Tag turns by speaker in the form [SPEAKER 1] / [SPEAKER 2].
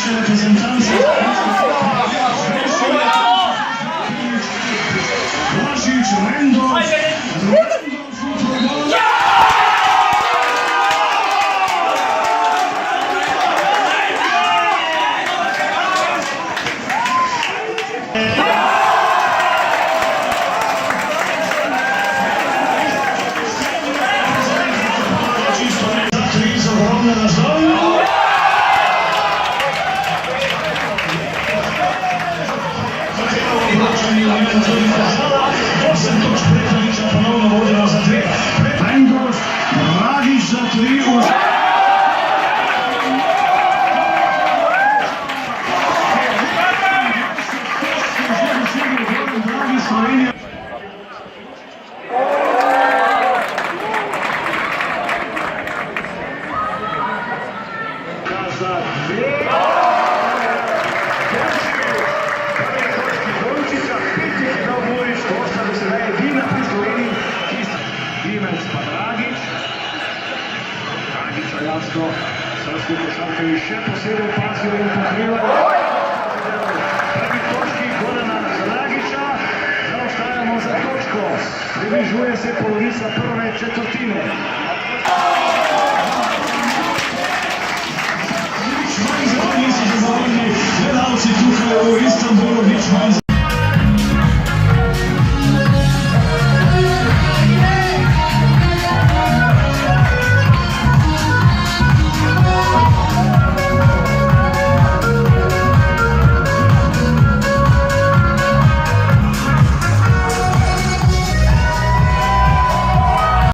[SPEAKER 1] naše reprezentance. Blažić, Rendolf, Toč Prekoviča ponovno vodila za 2. Rendolf, Dragić za 3. Jasno, srpski košarkarji še posebej pazijo in pokrivajo. Prvi točki Gorana Dragića, zaostajamo za točko. Približuje se polovica prve četvrtine.